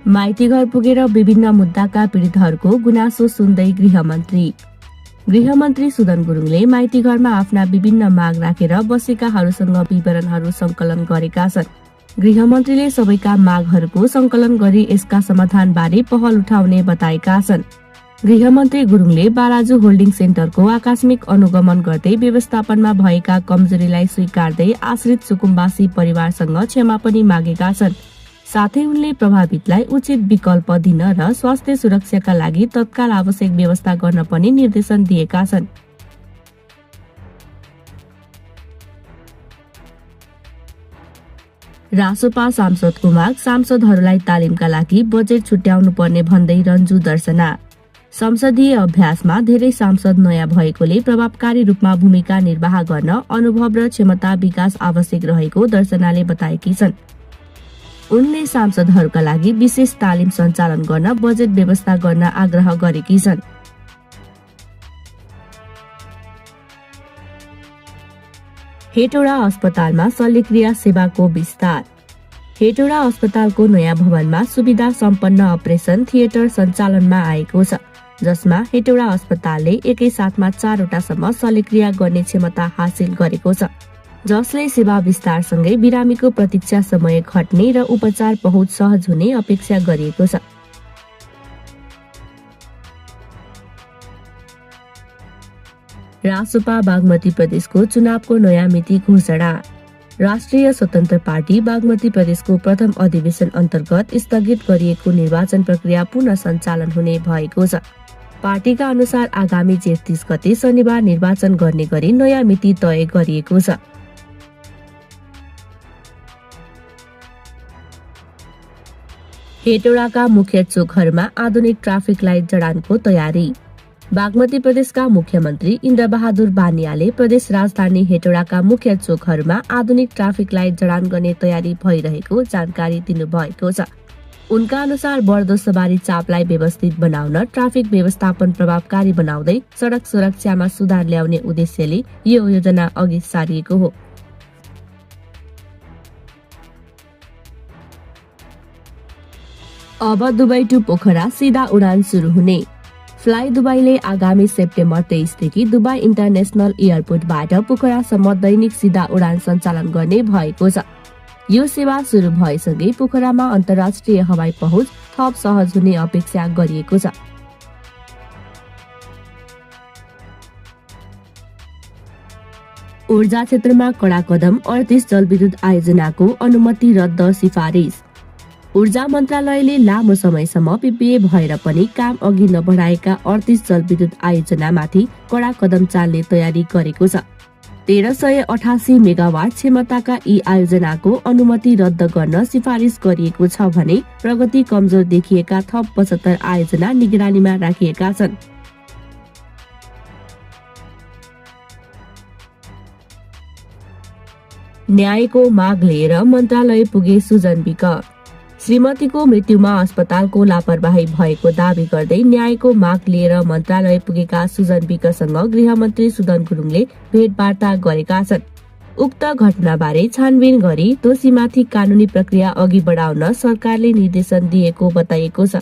माइती घर पुगेर विभिन्न मुद्दाका पीडितहरूको गुनासो सुन्दै गृहमन्त्री सुदन गुरुङले माइती घरमा आफ्ना विभिन्न माग राखेर बसेकाहरूसँग विवरणहरू संकलन गरेका छन्। गृहमन्त्रीले सबैका मागहरूको संकलन गरी यसका समाधानबारे पहल उठाउने बताएका छन्। गृहमन्त्री गुरुङले बाराजु होल्डिङ सेन्टरको आकस्मिक अनुगमन गर्दै व्यवस्थापनमा भएका कमजोरीलाई स्वीकार्दै आश्रित सुकुम्बासी परिवारसँग क्षमा पनि मागेका छन्। साथै उनले प्रभावितलाई उचित विकल्प दिन र स्वास्थ्य सुरक्षाका लागि तत्काल आवश्यक व्यवस्था गर्न पनि निर्देशन दिएका छन्। रासोपा सांसदको माग, सांसदहरूलाई तालिमका लागि बजेट छुट्याउनु पर्ने भन्दै रन्जु दर्शना। संसदीय अभ्यासमा धेरै सांसद नयाँ भएकोले प्रभावकारी रूपमा भूमिका निर्वाह गर्न अनुभव र क्षमता विकास आवश्यक रहेको दर्शनाले बताएकी छन्। उनले सांसदहरूका लागि विशेष तालिम सञ्चालन गर्न बजेट व्यवस्था गर्न आग्रह गरेकी छन्। हेटौडा अस्पतालमा शल्यक्रिया सेवाको विस्तार। हेटौडा अस्पतालको नयाँ भवनमा सुविधा सम्पन्न अपरेसन थिएटर सञ्चालनमा आएको छ, जसमा हेटौडा अस्पतालले एकै साथमा 4वटासम्म शल्यक्रिया गर्ने क्षमता हासिल गरेको छ, जसले सेवा विस्तारसँगै बिरामीको प्रतीक्षा समय घट्ने र उपचार पहुँच सहज हुने अपेक्षा गरिएको छ। रासोपा बागमती प्रदेशको चुनावको नयाँ मिति घोषणा। राष्ट्रिय स्वतन्त्र पार्टी बागमती प्रदेशको प्रथम अधिवेशन अन्तर्गत स्थगित गरिएको निर्वाचन प्रक्रिया पुनः सञ्चालन हुने भएको छ। पार्टीका अनुसार आगामी जेठ 30 गते शनिबार निर्वाचन गर्ने गरी नयाँ मिति तय गरिएको छ। हेटौडाका मुख्य चोकहरूमा आधुनिक ट्राफिक लाइट जडानको तयारी। बागमती प्रदेशका मुख्यमन्त्री इन्द्रबहादुर बानियाले प्रदेश राजधानी हेटौडाका मुख्य चोकहरूमा आधुनिक ट्राफिक लाइट जडान गर्ने तयारी भइरहेको जानकारी दिनुभएको छ। उनका अनुसार बढ्दो सवारी चापलाई व्यवस्थित बनाउन, ट्राफिक व्यवस्थापन प्रभावकारी बनाउँदै सडक सुरक्षामा सुधार ल्याउने उद्देश्यले यो योजना अघि सारिएको हो। अब दुबई टु पोखरा सीधा उडान सुरु हुने। फ्लाइ दुबईले आगामी सेप्टेम्बर 23 देखि दुबई इन्टरनेसनल एयरपोर्टबाट पोखरासम्म दैनिक सीधा उडान सञ्चालन गर्ने भएको छ। यो सेवा सुरु भएसँगै पोखरामा अन्तर्राष्ट्रिय हवाई पहुँच थप सहज हुने अपेक्षा गरिएको छ। ऊर्जा क्षेत्रमा कड़ा कदम, 38 जलविद्युत आयोजनाको अनुमति रद्द सिफारिस। ऊर्जा मन्त्रालयले लामो समयसम्म पिपिए भएर पनि काम अघि नबढाएका 38 जलविद्युत आयोजनामाथि कडा कदम चाल्ने तयारी गरेको छ। 1388 मेगावाट क्षमताका यी आयोजनाको अनुमति रद्द गर्न सिफारिस गरिएको छ भने प्रगति कमजोर देखिएका थप 75 आयोजना निगरानीमा राखिएका छन्। न्यायको माग लिएर मन्त्रालय पुगे सुजन विक। श्रीमतीको मृत्युमा अस्पतालको लापरवाही भएको दावी गर्दै न्यायको माग लिएर मन्त्रालय पुगेका सुजन विकसँग गृहमन्त्री सुदन गुरुङले भेटवार्ता गरेका छन्। उक्त घटनाबारे छानबिन गरी दोषीमाथि कानुनी प्रक्रिया अघि बढाउन सरकारले निर्देशन दिएको बताइएको छ।